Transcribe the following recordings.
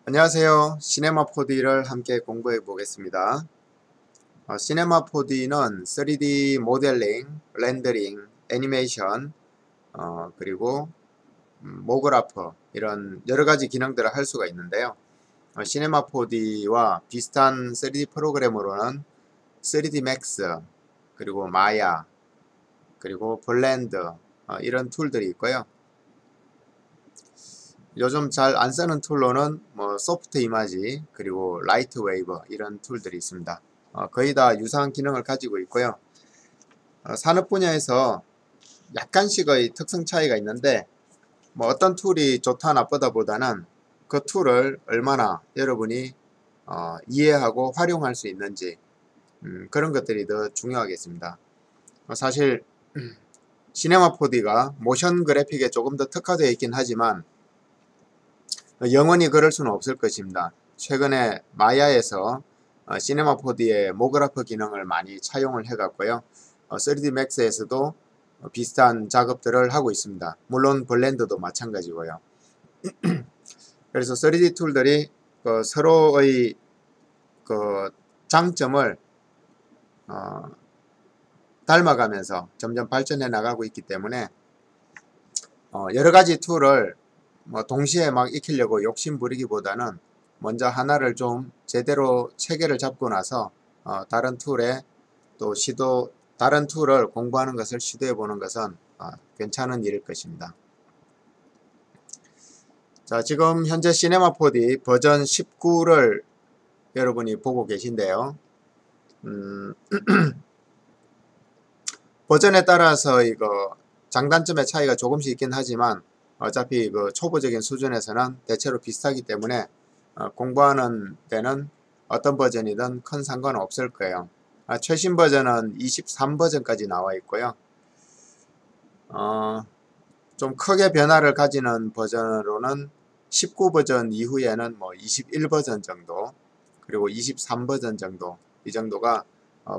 안녕하세요. 시네마 4D를 함께 공부해 보겠습니다. 시네마 4D는 3D 모델링, 렌더링, 애니메이션, 그리고 모그라퍼 이런 여러가지 기능들을 할 수가 있는데요. 시네마 4D와 비슷한 3D 프로그램으로는 3D 맥스, 그리고 마야, 그리고 블렌더 이런 툴들이 있고요. 요즘 잘 안 쓰는 툴로는 소프트 이미지 그리고 라이트 웨이버 이런 툴들이 있습니다. 거의 다 유사한 기능을 가지고 있고요. 산업 분야에서 약간씩의 특성 차이가 있는데 어떤 툴이 좋다 나쁘다 보다는 그 툴을 얼마나 여러분이 이해하고 활용할 수 있는지 그런 것들이 더 중요하겠습니다. 사실 시네마 4D가 모션 그래픽에 조금 더 특화되어 있긴 하지만 영원히 그럴 수는 없을 것입니다. 최근에 마야에서 시네마 4D의 모그라퍼 기능을 많이 차용을 해갔고요. 3D 맥스에서도 비슷한 작업들을 하고 있습니다. 물론 블렌더도 마찬가지고요. 그래서 3D 툴들이 서로의 장점을 닮아가면서 점점 발전해 나가고 있기 때문에 여러가지 툴을 동시에 막 익히려고 욕심 부리기보다는 먼저 하나를 좀 제대로 체계를 잡고 나서 다른 툴에 또 다른 툴을 공부하는 것을 시도해 보는 것은 괜찮은 일일 것입니다. 자, 지금 현재 시네마 4D 버전 19를 여러분이 보고 계신데요. 버전에 따라서 이거 장단점의 차이가 조금씩 있긴 하지만 어차피 초보적인 수준에서는 대체로 비슷하기 때문에 공부하는 때는 어떤 버전이든 큰 상관은 없을 거예요. 최신 버전은 23버전까지 나와 있고요. 좀 크게 변화를 가지는 버전으로는 19버전 이후에는 21버전 정도, 그리고 23버전 정도, 이 정도가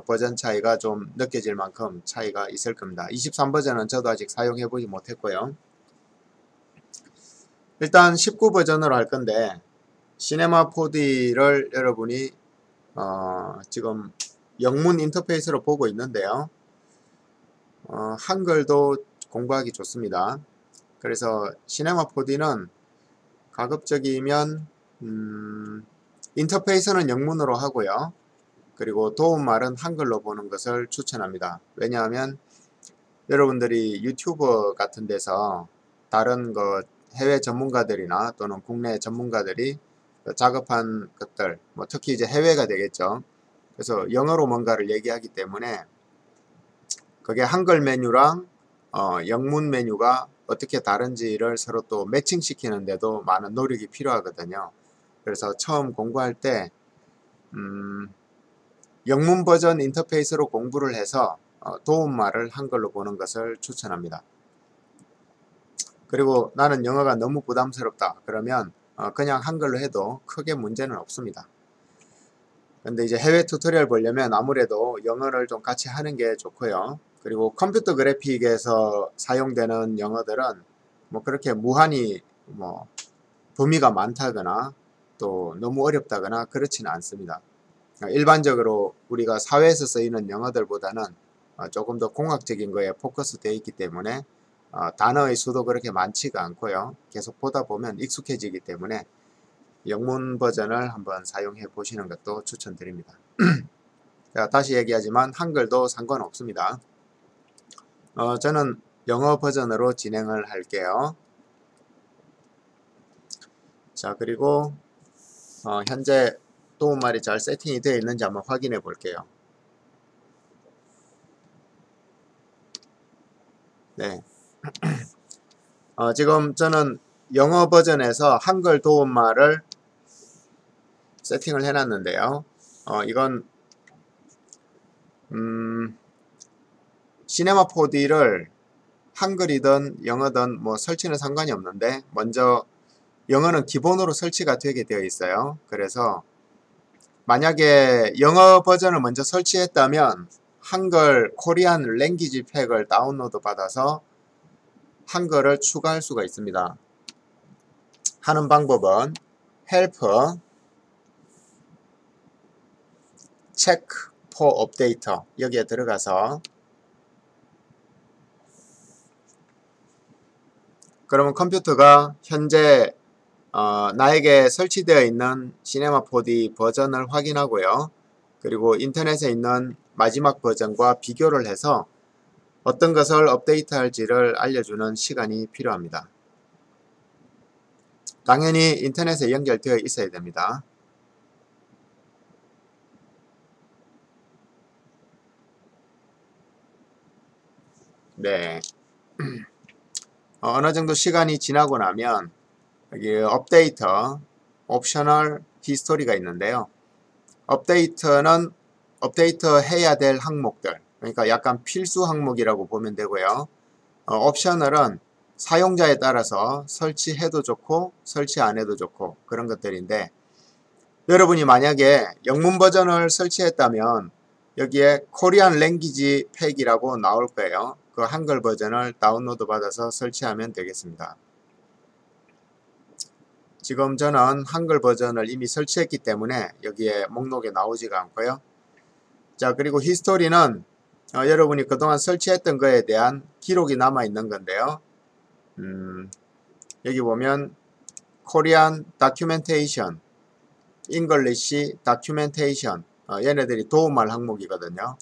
버전 차이가 좀 느껴질 만큼 차이가 있을 겁니다. 23버전은 저도 아직 사용해 보지 못했고요. 일단 19버전으로 할 건데 시네마 4D를 여러분이 지금 영문 인터페이스로 보고 있는데요. 한글도 공부하기 좋습니다. 그래서 시네마 4D는 가급적이면 인터페이스는 영문으로 하고요. 그리고 도움말은 한글로 보는 것을 추천합니다. 왜냐하면 여러분들이 유튜브 같은 데서 다른 해외 전문가들이나 또는 국내 전문가들이 작업한 것들, 특히 이제 해외가 되겠죠. 그래서 영어로 뭔가를 얘기하기 때문에 그게 한글 메뉴랑 영문 메뉴가 어떻게 다른지를 서로 또 매칭시키는데도 많은 노력이 필요하거든요. 그래서 처음 공부할 때 영문 버전 인터페이스로 공부를 해서 도움말을 한글로 보는 것을 추천합니다. 그리고 나는 영어가 너무 부담스럽다 그러면 그냥 한글로 해도 크게 문제는 없습니다. 근데 이제 해외 튜토리얼 보려면 아무래도 영어를 좀 같이 하는 게 좋고요. 그리고 컴퓨터 그래픽에서 사용되는 영어들은 그렇게 무한히 범위가 많다거나 또 너무 어렵다거나 그렇지는 않습니다. 일반적으로 우리가 사회에서 쓰이는 영어들보다는 조금 더 공학적인 거에 포커스 되어 있기 때문에 단어의 수도 그렇게 많지가 않고요. 계속 보다 보면 익숙해지기 때문에 영문 버전을 한번 사용해 보시는 것도 추천드립니다. 자, 다시 얘기하지만 한글도 상관없습니다. 저는 영어 버전으로 진행을 할게요. 자, 그리고 현재 도움말이 잘 세팅이 되어 있는지 한번 확인해 볼게요. 네. 지금 저는 영어 버전에서 한글 도움말을 세팅을 해놨는데요. 이건 시네마 4D를 한글이든 영어든 설치는 상관이 없는데 먼저 영어는 기본으로 설치가 되게 되어 있어요. 그래서 만약에 영어 버전을 먼저 설치했다면 한글 코리안 랭귀지 팩을 다운로드 받아서 한글을 추가할 수가 있습니다. 하는 방법은 help check for update 여기에 들어가서 그러면 컴퓨터가 현재 나에게 설치되어 있는 시네마 4D 버전을 확인하고요. 그리고 인터넷에 있는 마지막 버전과 비교를 해서 어떤 것을 업데이트할지를 알려주는 시간이 필요합니다. 당연히 인터넷에 연결되어 있어야 됩니다. 네. 어느 정도 시간이 지나고 나면 여기 업데이트, 옵셔널 히스토리가 있는데요. 업데이트는 업데이트 해야 될 항목들, 그러니까 약간 필수 항목이라고 보면 되고요. 옵셔널은 사용자에 따라서 설치해도 좋고 설치 안 해도 좋고 그런 것들인데, 여러분이 만약에 영문 버전을 설치했다면 여기에 코리안 랭귀지 팩이라고 나올 거예요. 그 한글 버전을 다운로드 받아서 설치하면 되겠습니다. 지금 저는 한글 버전을 이미 설치했기 때문에 여기에 목록에 나오지가 않고요. 자, 그리고 히스토리는 여러분이 그동안 설치했던 거에 대한 기록이 남아 있는 건데요. 여기 보면 코리안 다큐멘테이션, 잉글리시 다큐멘테이션, 얘네들이 도움말 항목이거든요.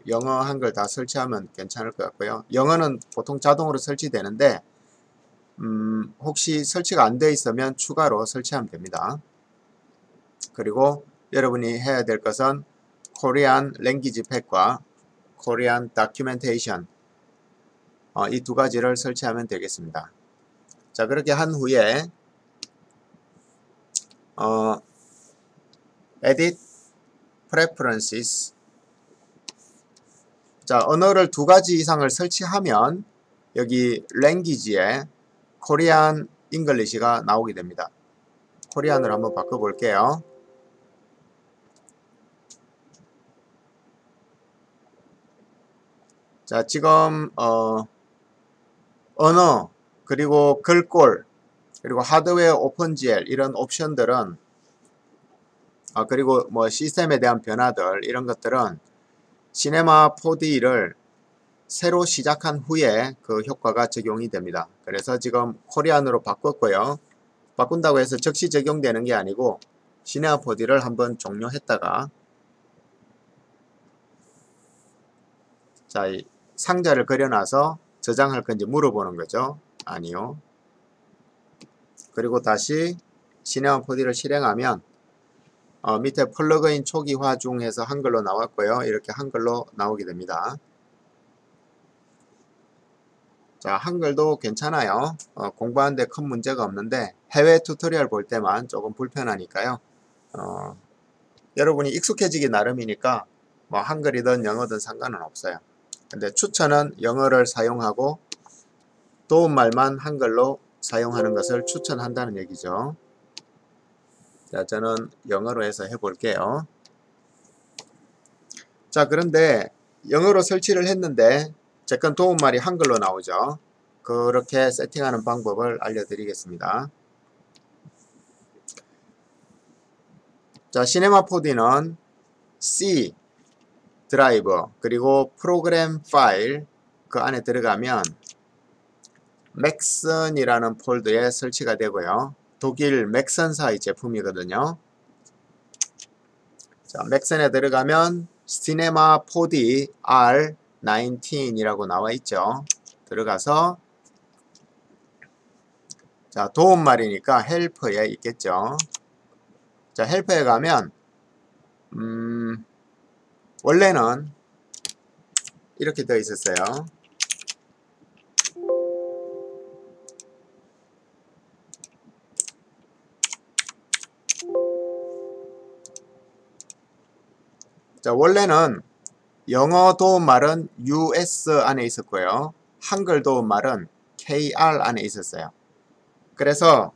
영어 한글 다 설치하면 괜찮을 것 같고요. 영어는 보통 자동으로 설치되는데 혹시 설치가 안 되어 있으면 추가로 설치하면 됩니다. 그리고 여러분이 해야 될 것은 코리안 랭귀지 팩과 코리안 다큐멘테이션, 이 두 가지를 설치하면 되겠습니다. 자, 그렇게 한 후에 edit preferences, 자, 언어를 두 가지 이상을 설치하면 여기 랭귀지에 코리안 잉글리시가 나오게 됩니다. 코리안으로 한번 바꿔볼게요. 자, 지금 언어, 그리고 글꼴, 그리고 하드웨어 오픈GL 이런 옵션들은 그리고 뭐 시스템에 대한 변화들 이런 것들은 시네마 4D를 새로 시작한 후에 그 효과가 적용이 됩니다. 그래서 지금 코리안으로 바꿨고요. 바꾼다고 해서 즉시 적용되는 게 아니고 시네마 4D를 한번 종료했다가, 자, 이 상자를 그려놔서 저장할 건지 물어보는 거죠. 아니요. 그리고 다시 시네마 4D를 실행하면 밑에 플러그인 초기화 중 해서 한글로 나왔고요. 이렇게 한글로 나오게 됩니다. 자, 한글도 괜찮아요. 공부하는데 큰 문제가 없는데 해외 튜토리얼 볼 때만 조금 불편하니까요. 여러분이 익숙해지기 나름이니까 뭐 한글이든 영어든 상관은 없어요. 근데 추천은 영어를 사용하고 도움말만 한글로 사용하는 것을 추천한다는 얘기죠. 자, 저는 영어로 해서 해볼게요. 자, 그런데 영어로 설치를 했는데 제 건 도움말이 한글로 나오죠. 그렇게 세팅하는 방법을 알려드리겠습니다. 자, 시네마 4D는 C 드라이버 그리고 프로그램 파일 그 안에 들어가면 맥슨이라는 폴더에 설치가 되고요. 독일 맥슨사의 제품이거든요. 자, 맥슨에 들어가면 시네마 4D R19이라고 나와 있죠. 들어가서 자, 도움말이니까 헬프에 있겠죠. 자, 헬프에 가면 원래는 이렇게 되어 있었어요. 자, 원래는 영어 도움말은 US 안에 있었고요. 한글 도움말은 KR 안에 있었어요. 그래서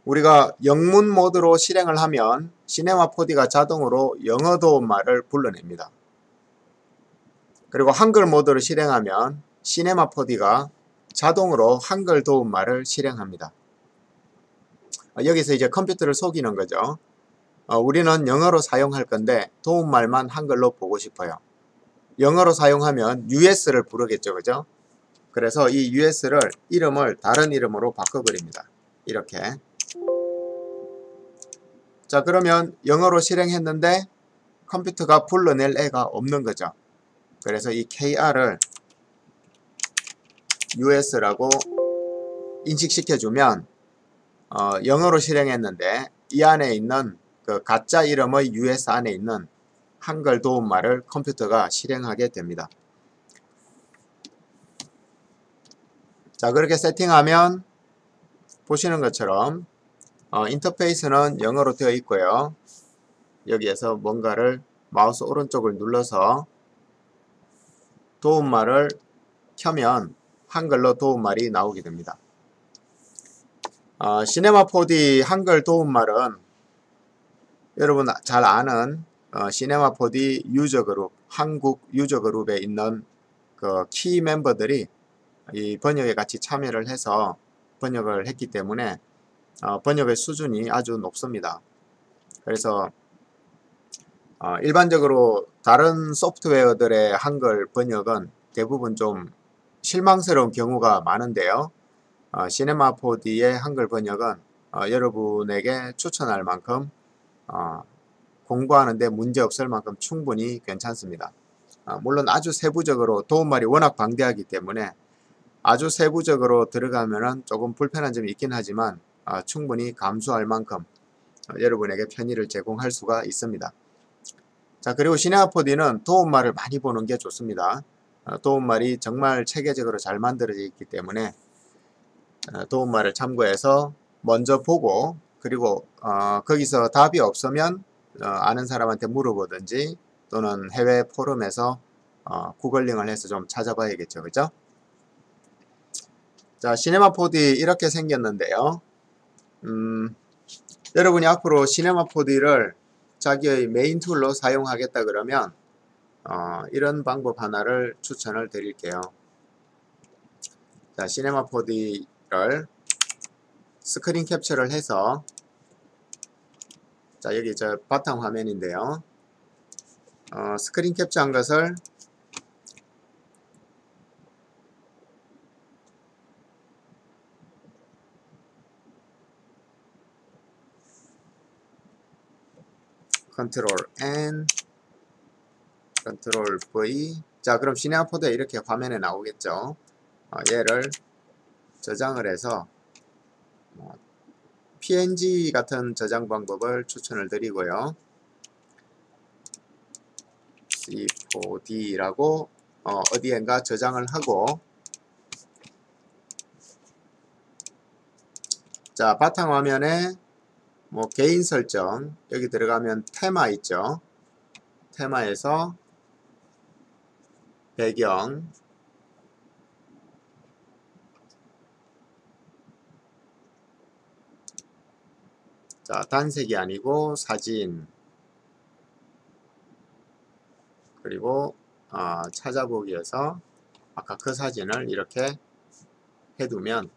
우리가 영문 모드로 실행을 하면 시네마 4D가 자동으로 영어 도움말을 불러냅니다. 그리고 한글 모드로 실행하면 시네마 4D가 자동으로 한글 도움말을 실행합니다. 여기서 이제 컴퓨터를 속이는 거죠. 우리는 영어로 사용할 건데 도움말만 한글로 보고 싶어요. 영어로 사용하면 US를 부르겠죠, 그죠? 그래서 이 US를 이름을 다른 이름으로 바꿔버립니다. 이렇게. 자, 그러면 영어로 실행했는데 컴퓨터가 불러낼 애가 없는 거죠. 그래서 이 KR을 US라고 인식시켜주면 영어로 실행했는데 이 안에 있는 그 가짜 이름의 US 안에 있는 한글 도움말을 컴퓨터가 실행하게 됩니다. 자, 그렇게 세팅하면 보시는 것처럼 인터페이스는 영어로 되어 있고요. 여기에서 뭔가를 마우스 오른쪽을 눌러서 도움말을 켜면 한글로 도움말이 나오게 됩니다. 시네마 4D 한글 도움말은 여러분 잘 아는 시네마 4D 유저 그룹, 한국 유저 그룹에 있는 그 키 멤버들이 이 번역에 같이 참여를 해서 번역을 했기 때문에 번역의 수준이 아주 높습니다. 그래서 일반적으로 다른 소프트웨어들의 한글 번역은 대부분 좀 실망스러운 경우가 많은데요. 시네마 4D의 한글 번역은 여러분에게 추천할 만큼 공부하는데 문제없을 만큼 충분히 괜찮습니다. 물론 아주 세부적으로 도움말이 워낙 방대하기 때문에 아주 세부적으로 들어가면은 조금 불편한 점이 있긴 하지만 충분히 감수할 만큼 여러분에게 편의를 제공할 수가 있습니다. 자, 그리고 시네마 4D는 도움말을 많이 보는 게 좋습니다. 도움말이 정말 체계적으로 잘 만들어져 있기 때문에 도움말을 참고해서 먼저 보고 그리고 거기서 답이 없으면 아는 사람한테 물어보든지 또는 해외 포럼에서 구글링을 해서 좀 찾아봐야겠죠, 그죠? 자, 시네마 4D 이렇게 생겼는데요. 여러분이 앞으로 시네마 4D를 자기의 메인 툴로 사용하겠다 그러면 이런 방법 하나를 추천을 드릴게요. 자, 시네마 4D를 스크린 캡처를 해서 자, 여기 저 바탕 화면인데요. 스크린 캡처한 것을 컨트롤 N, 컨트롤 V. 자, 그럼 시네마 4D 이렇게 화면에 나오겠죠. 얘를 저장을 해서 PNG 같은 저장 방법을 추천을 드리고요. C4D라고 어디엔가 저장을 하고 자, 바탕화면에 뭐 개인 설정 여기 들어가면 테마 있죠. 테마에서 배경 자, 단색이 아니고 사진 그리고 찾아보기에서 아까 그 사진을 이렇게 해두면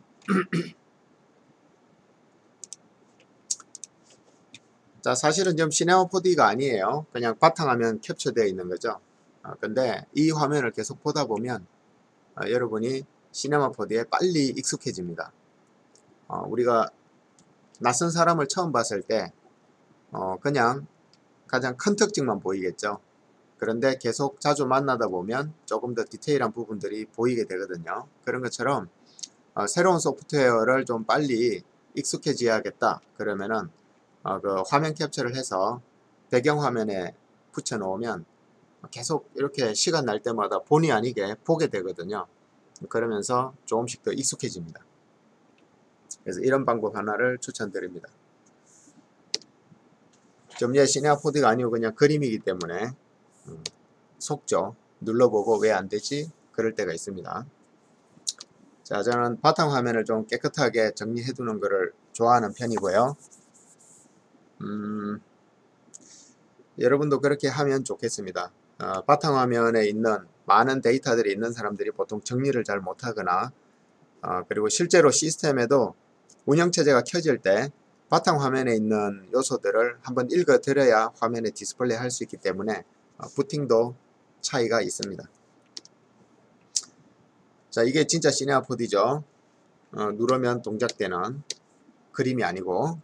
자, 사실은 지금 시네마 4D가 아니에요. 그냥 바탕화면 캡처되어 있는 거죠. 근데 이 화면을 계속 보다 보면 여러분이 시네마 4D에 빨리 익숙해집니다. 우리가 낯선 사람을 처음 봤을 때 그냥 가장 큰 특징만 보이겠죠. 그런데 계속 자주 만나다 보면 조금 더 디테일한 부분들이 보이게 되거든요. 그런 것처럼 새로운 소프트웨어를 좀 빨리 익숙해져야겠다 그러면은 그 화면 캡처를 해서 배경화면에 붙여 놓으면 계속 이렇게 시간 날 때마다 본의 아니게 보게 되거든요. 그러면서 조금씩 더 익숙해집니다. 그래서 이런 방법 하나를 추천드립니다. 좀 이제 시네마 4D가 아니고 그냥 그림이기 때문에 속죠. 눌러보고 왜 안되지? 그럴 때가 있습니다. 자, 저는 바탕화면을 좀 깨끗하게 정리해 두는 것을 좋아하는 편이고요. 여러분도 그렇게 하면 좋겠습니다. 바탕화면에 있는 많은 데이터들이 있는 사람들이 보통 정리를 잘 못하거나 그리고 실제로 시스템에도 운영체제가 켜질 때 바탕화면에 있는 요소들을 한번 읽어드려야 화면에 디스플레이 할 수 있기 때문에 부팅도 차이가 있습니다. 자, 이게 진짜 시네마 4D죠. 누르면 동작되는 그림이 아니고.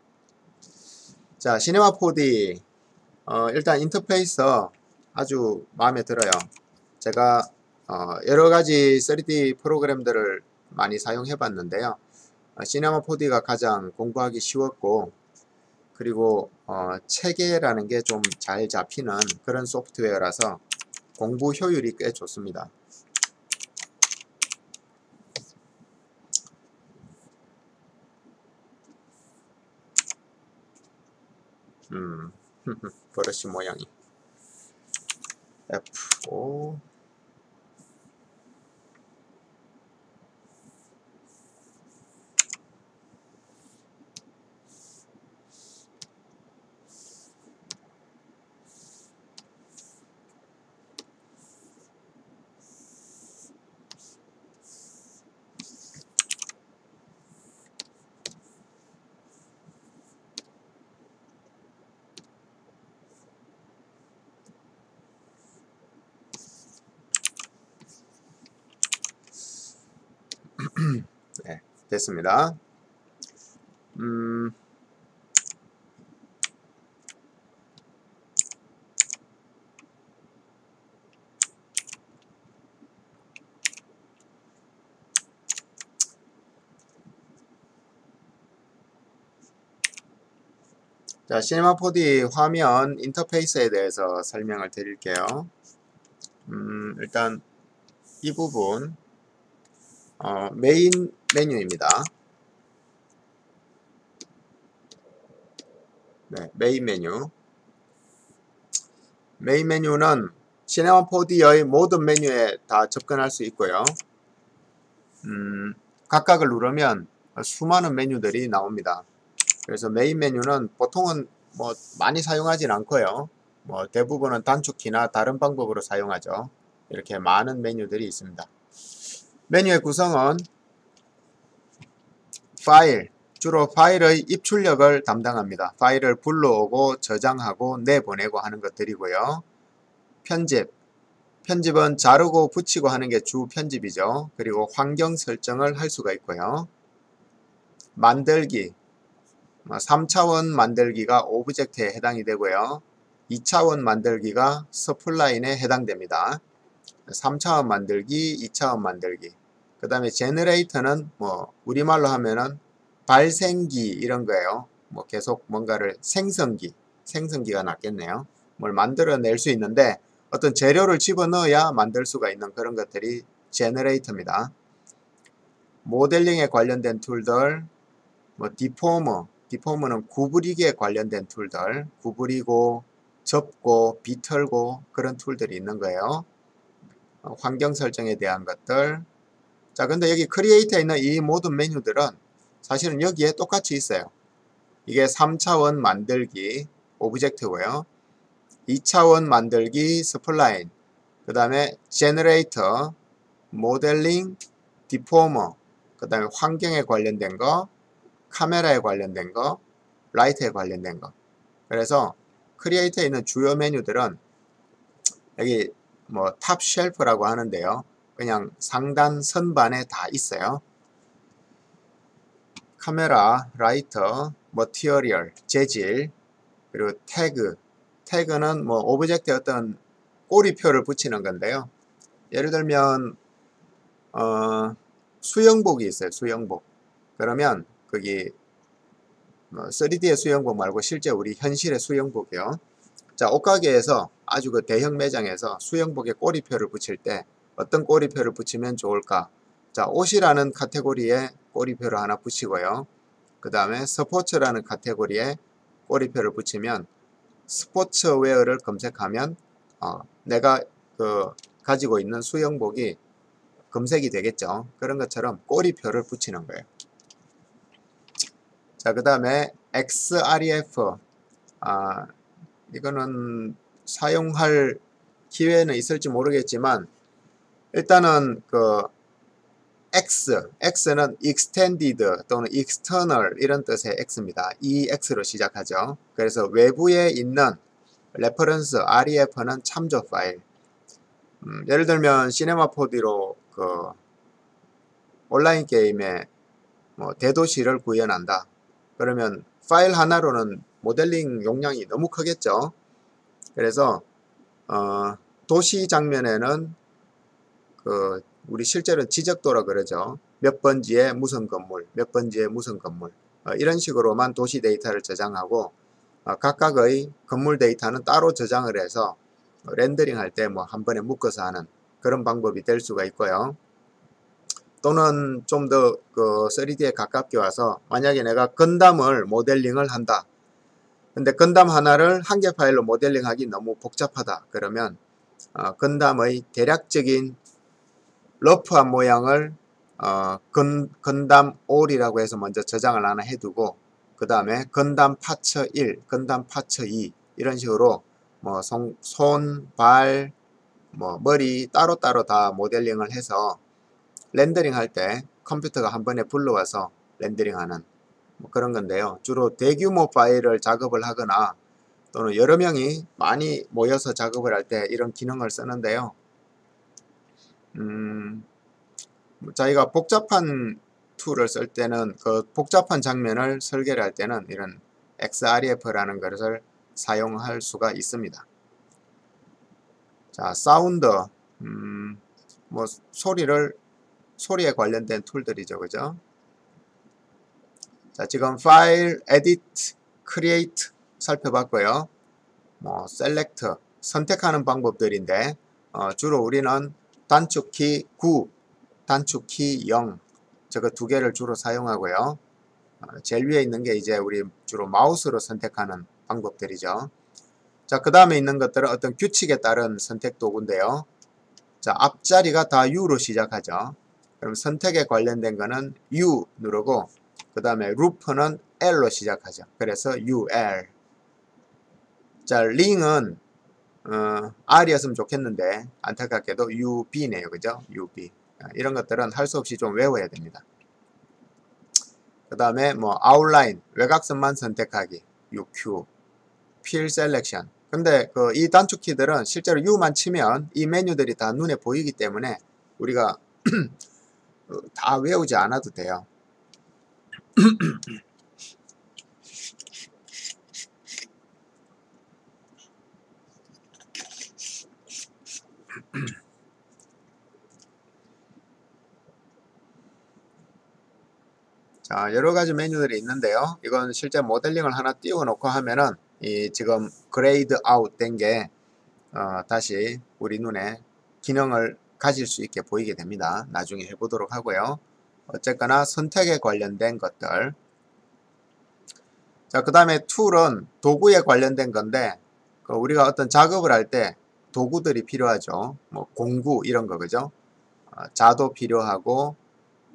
자, 시네마 4D 일단 인터페이스 아주 마음에 들어요. 제가 여러가지 3D 프로그램들을 많이 사용해 봤는데요. 시네마 4D가 가장 공부하기 쉬웠고, 그리고 체계라는 게 좀 잘 잡히는 그런 소프트웨어라서 공부 효율이 꽤 좋습니다. 브러쉬 모양이 F5. 네, 됐습니다. 자, 시네마 4D 화면 인터페이스에 대해서 설명을 드릴게요. 일단 이 부분 메인 메뉴입니다. 네, 메인 메뉴. 메인 메뉴는 시네마 4D의 모든 메뉴에 다 접근할 수 있고요. 각각을 누르면 수많은 메뉴들이 나옵니다. 그래서 메인 메뉴는 보통은 뭐 많이 사용하진 않고요. 뭐 대부분은 단축키나 다른 방법으로 사용하죠. 이렇게 많은 메뉴들이 있습니다. 메뉴의 구성은 파일, 주로 파일의 입출력을 담당합니다. 파일을 불러오고 저장하고 내보내고 하는 것들이고요. 편집은 자르고 붙이고 하는 게 주 편집이죠. 그리고 환경 설정을 할 수가 있고요. 만들기, 3차원 만들기가 오브젝트에 해당이 되고요. 2차원 만들기가 스플라인에 해당됩니다. 3차원 만들기, 2차원 만들기. 그 다음에 제너레이터는 뭐 우리말로 하면은 발생기 이런 거예요. 뭐 계속 뭔가를 생성기가 낫겠네요. 뭘 만들어낼 수 있는데 어떤 재료를 집어넣어야 만들 수가 있는 그런 것들이 제너레이터입니다. 모델링에 관련된 툴들, 뭐 디포머는 구부리기에 관련된 툴들, 구부리고 접고 비틀고 그런 툴들이 있는 거예요. 환경 설정에 대한 것들. 자, 근데 여기 크리에이터에 있는 이 모든 메뉴들은 사실은 여기에 똑같이 있어요. 이게 3차원 만들기 오브젝트고요. 2차원 만들기 스플라인, 그 다음에 제너레이터, 모델링, 디포머, 그 다음에 환경에 관련된 거, 카메라에 관련된 거, 라이트에 관련된 거. 그래서 크리에이터에 있는 주요 메뉴들은 여기 뭐 탑 쉘프라고 하는데요. 그냥 상단 선반에 다 있어요. 카메라, 라이터, 머티리얼, 재질, 그리고 태그는 뭐 오브젝트에 어떤 꼬리표를 붙이는 건데요. 예를 들면 수영복이 있어요. 수영복. 그러면 거기 3D의 수영복 말고 실제 우리 현실의 수영복이요. 자, 옷가게에서 아주 그 대형 매장에서 수영복에 꼬리표를 붙일 때 어떤 꼬리표를 붙이면 좋을까? 자, 옷이라는 카테고리에 꼬리표를 하나 붙이고요. 그 다음에 스포츠라는 카테고리에 꼬리표를 붙이면 스포츠웨어를 검색하면 내가 가지고 있는 수영복이 검색이 되겠죠. 그런 것처럼 꼬리표를 붙이는 거예요. 자, 그 다음에 XREF. 이거는 사용할 기회는 있을지 모르겠지만 일단은 X는 extended 또는 external 이런 뜻의 X입니다. EX로 시작하죠. 그래서 외부에 있는 레퍼런스 REF는 참조 파일. 예를 들면 시네마4D로 그 온라인 게임에 뭐 대도시를 구현한다. 그러면 파일 하나로는 모델링 용량이 너무 크겠죠. 그래서 도시 장면에는 그 우리 실제로 지적도라 그러죠. 몇 번지에 무슨 건물, 몇 번지에 무슨 건물 이런 식으로만 도시 데이터를 저장하고 각각의 건물 데이터는 따로 저장을 해서 렌더링 할 때 뭐 한 번에 묶어서 하는 그런 방법이 될 수가 있고요. 또는 좀 더 그 3D에 가깝게 와서 만약에 내가 건담을 모델링을 한다. 근데 건담 하나를 한 개 파일로 모델링하기 너무 복잡하다. 그러면 건담의 대략적인 러프한 모양을 건담 올이라고 해서 먼저 저장을 하나 해두고 그 다음에 건담 파츠 1, 건담 파츠 2 이런 식으로 뭐 손, 발, 뭐 머리 따로따로 다 모델링을 해서 렌더링 할 때 컴퓨터가 한 번에 불러와서 렌더링하는 뭐 그런 건데요. 주로 대규모 파일을 작업을 하거나 또는 여러 명이 많이 모여서 작업을 할 때 이런 기능을 쓰는데요. 저희가 복잡한 툴을 쓸 때는 그 복잡한 장면을 설계를 할 때는 이런 XREF라는 것을 사용할 수가 있습니다. 자, 사운드, 뭐 소리에 관련된 툴들이죠, 그죠? 자, 지금 파일, 에디트, 크리에이트 살펴봤고요. 뭐 셀렉트, 선택하는 방법들인데 주로 우리는 단축키 9, 단축키 0 저거 두 개를 주로 사용하고요. 제일 위에 있는 게 이제 우리 주로 마우스로 선택하는 방법들이죠. 자, 그 다음에 있는 것들은 어떤 규칙에 따른 선택 도구인데요. 자, 앞자리가 다 U로 시작하죠. 그럼 선택에 관련된 거는 U 누르고 그 다음에 루프는 L로 시작하죠. 그래서 UL. 자, 링은 R이었으면 좋겠는데 안타깝게도 UB네요. 그죠? UB. 이런 것들은 할 수 없이 좀 외워야 됩니다. 그 다음에 뭐 아웃라인, 외곽선만 선택하기, UQ, 필 셀렉션. 근데 이 단축키들은 실제로 U만 치면 이 메뉴들이 다 눈에 보이기 때문에 우리가 다 외우지 않아도 돼요. 자, 여러 가지 메뉴들이 있는데요. 이건 실제 모델링을 하나 띄워 놓고 하면은 이 지금 그레이드 아웃 된 게 다시 우리 눈에 기능을 가질 수 있게 보이게 됩니다. 나중에 해보도록 하고요. 어쨌거나 선택에 관련된 것들. 자, 그 다음에 툴은 도구에 관련된 건데 우리가 어떤 작업을 할 때 도구들이 필요하죠. 뭐 공구 이런 거 그죠? 자도 필요하고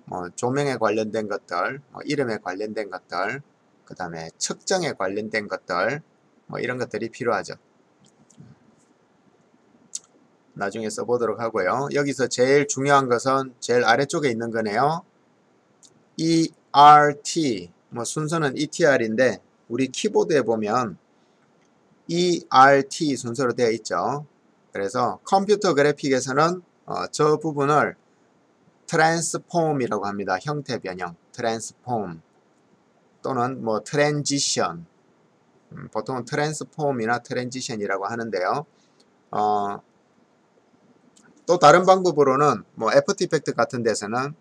뭐 조명에 관련된 것들, 뭐 이름에 관련된 것들, 그 다음에 측정에 관련된 것들, 뭐 이런 것들이 필요하죠. 나중에 써보도록 하고요. 여기서 제일 중요한 것은 제일 아래쪽에 있는 거네요. ERT, 뭐 순서는 ETR인데 우리 키보드에 보면 ERT 순서로 되어 있죠. 그래서 컴퓨터 그래픽에서는 저 부분을 트랜스폼이라고 합니다. 형태 변형, 트랜스폼 또는 뭐 트랜지션, 보통은 트랜스폼이나 트랜지션이라고 하는데요. 또 다른 방법으로는 뭐 애프터 이펙트 같은 데서는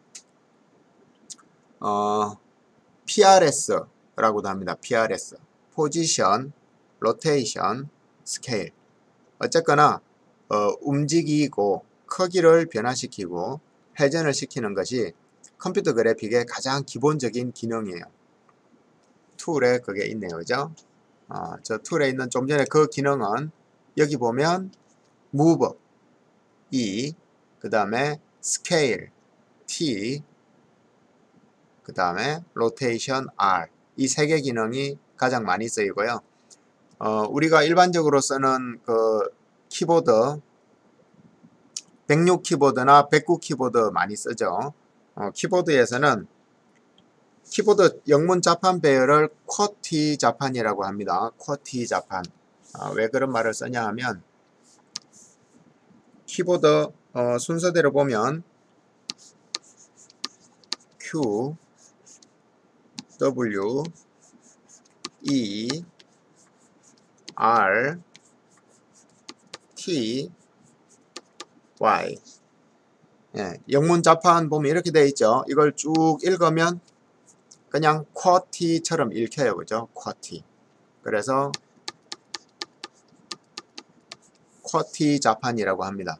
PRS라고도 합니다. PRS, 포지션, 로테이션, 스케일. 어쨌거나 움직이고 크기를 변화시키고 회전을 시키는 것이 컴퓨터 그래픽의 가장 기본적인 기능이에요. 툴에 그게 있네요. 그죠? 저 툴에 있는 좀 전에 그 기능은 여기 보면 move E, 그 다음에 scale T, 그 다음에 rotation R 이 세 개 기능이 가장 많이 쓰이고요. 우리가 일반적으로 쓰는 그 키보드 106 키보드나 109 키보드 많이 쓰죠. 키보드에서는 키보드 영문 자판 배열을 쿼티 자판이라고 합니다. 쿼티 자판. 왜 그런 말을 쓰냐 하면 키보드 순서대로 보면 Q, W, E, R, T, Y. 예, 영문 자판 보면 이렇게 되어 있죠. 이걸 쭉 읽으면 그냥 쿼티처럼 읽혀요. 그죠? 쿼티. 그래서 쿼티 자판이라고 합니다.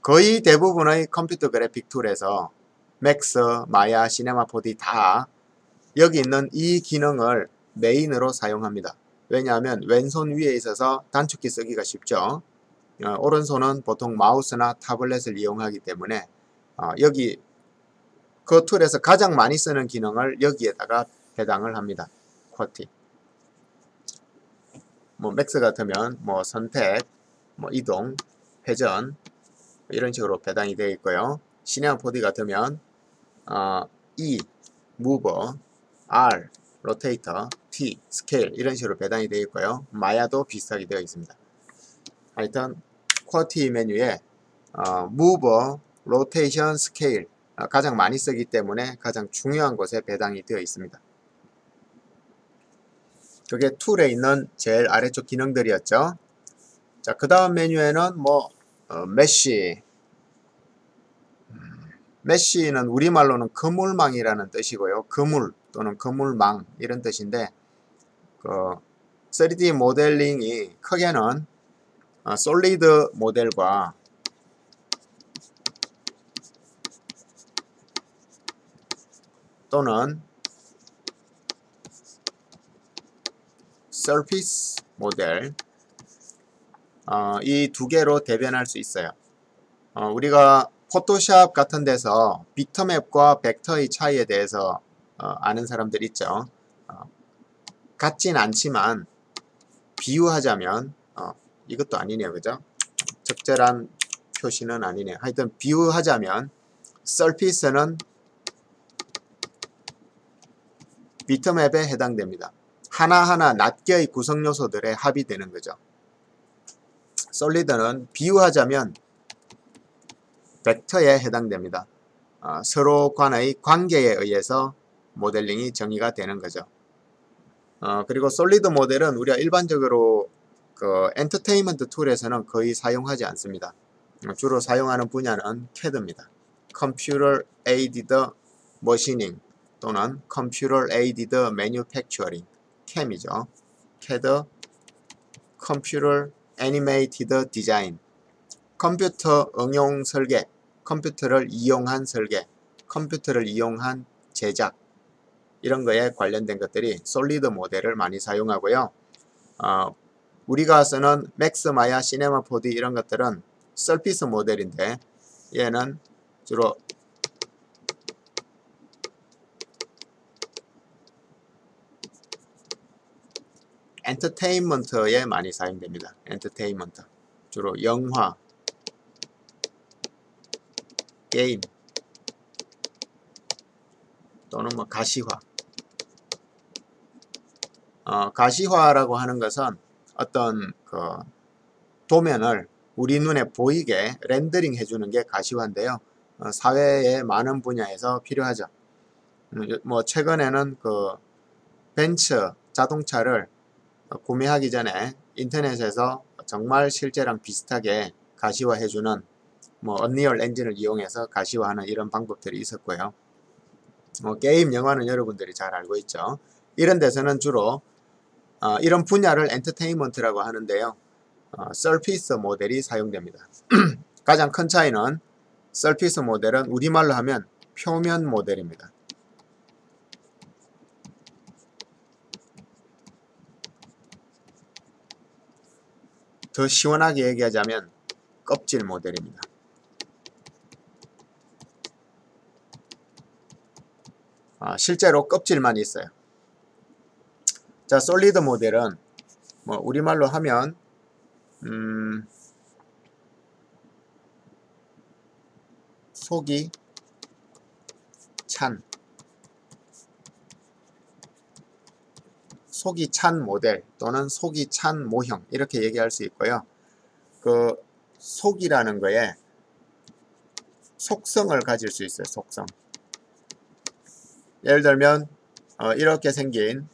거의 대부분의 컴퓨터 그래픽 툴에서 맥스, 마야, 시네마 4D 다 여기 있는 이 기능을 메인으로 사용합니다. 왜냐하면 왼손 위에 있어서 단축키 쓰기가 쉽죠. 오른손은 보통 마우스나 타블렛을 이용하기 때문에 여기 그 툴에서 가장 많이 쓰는 기능을 여기에다가 배당을 합니다. 쿼티. 뭐 맥스 같으면 뭐 선택, 뭐 이동, 회전 이런 식으로 배당이 되어 있고요. 시네마 4D 같으면 E, 무버, R, 로테이터, T, 스케일 이런 식으로 배당이 되어 있고요. 마야도 비슷하게 되어 있습니다. 하여튼 쿼티 메뉴에 무버, 로테이션, 스케일 가장 많이 쓰기 때문에 가장 중요한 곳에 배당이 되어 있습니다. 그게 툴에 있는 제일 아래쪽 기능들이었죠. 자, 그 다음 메뉴에는 뭐 메쉬. 메쉬는 우리말로는 그물망이라는 뜻이고요. 그물 또는 그물망 이런 뜻인데 3D 모델링이 크게는 솔리드 모델과 또는 서피스 모델 이 두 개로 대변할 수 있어요. 우리가 포토샵 같은 데서 비트맵과 벡터의 차이에 대해서 아는 사람들 있죠. 같진 않지만 비유하자면 이것도 아니네요. 그죠? 적절한 표시는 아니네요. 하여튼 비유하자면 서피스는 비트맵에 해당됩니다. 하나하나 낱개의 구성 요소들의 합이 되는 거죠. 솔리드는 비유하자면 벡터에 해당됩니다. 서로 간의 관계에 의해서 모델링이 정의가 되는 거죠. 그리고 솔리드 모델은 우리가 일반적으로 그 엔터테인먼트 툴에서는 거의 사용하지 않습니다. 주로 사용하는 분야는 CAD입니다. Computer Aided Machining 또는 Computer Aided Manufacturing, CAM이죠. CAD, Computer Animated Design, 컴퓨터 응용 설계, 컴퓨터를 이용한 설계, 컴퓨터를 이용한 제작 이런 거에 관련된 것들이 솔리드 모델을 많이 사용하고요. 우리가 쓰는 맥스, 마야, 시네마 4D 이런 것들은 서피스 모델인데 얘는 주로 엔터테인먼트에 많이 사용됩니다. 엔터테인먼트. 주로 영화, 게임 또는 뭐 가시화. 가시화라고 하는 것은 어떤 그 도면을 우리 눈에 보이게 렌더링 해주는 게 가시화인데요. 사회의 많은 분야에서 필요하죠. 뭐 최근에는 그 벤츠 자동차를 구매하기 전에 인터넷에서 정말 실제랑 비슷하게 가시화 해주는 뭐 언리얼 엔진을 이용해서 가시화하는 이런 방법들이 있었고요. 게임 영화는 여러분들이 잘 알고 있죠. 이런 데서는 주로 이런 분야를 엔터테인먼트라고 하는데요. 서피스 모델이 사용됩니다. 가장 큰 차이는 서피스 모델은 우리말로 하면 표면 모델입니다. 더 시원하게 얘기하자면 껍질 모델입니다. 실제로 껍질만 있어요. 자, 솔리드 모델은 뭐 우리말로 하면 속이 찬 모델 또는 속이 찬 모형 이렇게 얘기할 수 있고요. 그 속이라는 거에 속성을 가질 수 있어요. 속성. 예를 들면 이렇게 생긴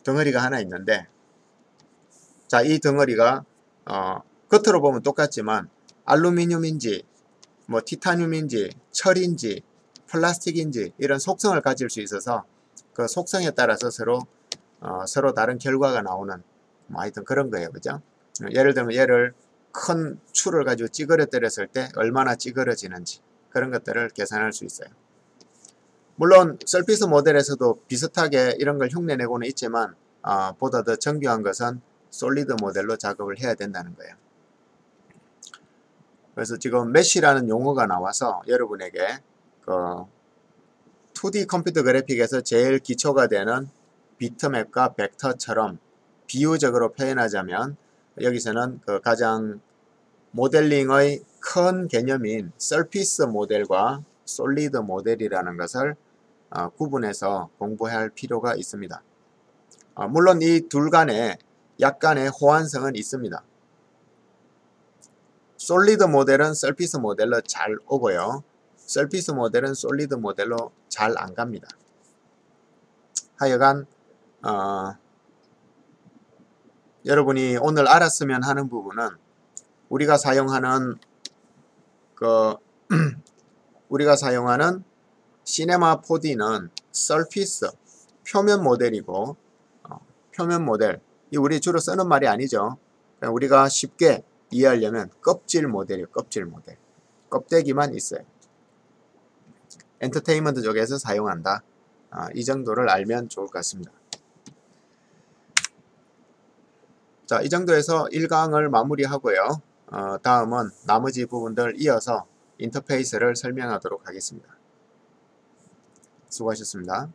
덩어리가 하나 있는데, 자, 이 덩어리가 겉으로 보면 똑같지만 알루미늄인지 뭐 티타늄인지 철인지 플라스틱인지 이런 속성을 가질 수 있어서 그 속성에 따라서 서로 다른 결과가 나오는 뭐 하여튼 그런 거예요. 그죠? 예를 들면 얘를 큰 줄을 가지고 찌그러 때렸을 때 얼마나 찌그러지는지 그런 것들을 계산할 수 있어요. 물론 서피스 모델에서도 비슷하게 이런 걸 흉내내고는 있지만 보다 더 정교한 것은 솔리드 모델로 작업을 해야 된다는 거예요. 그래서 지금 메쉬라는 용어가 나와서 여러분에게 그 2D 컴퓨터 그래픽에서 제일 기초가 되는 비트맵과 벡터처럼 비유적으로 표현하자면 여기서는 그 가장 모델링의 큰 개념인 서피스 모델과 솔리드 모델이라는 것을 구분해서 공부할 필요가 있습니다. 물론 이 둘 간에 약간의 호환성은 있습니다. 솔리드 모델은 서피스 모델로 잘 오고요. 서피스 모델은 솔리드 모델로 잘 안 갑니다. 하여간 여러분이 오늘 알았으면 하는 부분은 우리가 사용하는 시네마 4D는 서피스 표면 모델이고 표면 모델 이 우리 주로 쓰는 말이 아니죠. 우리가 쉽게 이해하려면 껍질 모델이에요. 껍질 모델. 껍데기만 있어요. 엔터테인먼트 쪽에서 사용한다. 이 정도를 알면 좋을 것 같습니다. 자, 이 정도에서 1강을 마무리하고요. 다음은 나머지 부분들 이어서 인터페이스를 설명하도록 하겠습니다. 수고하셨습니다.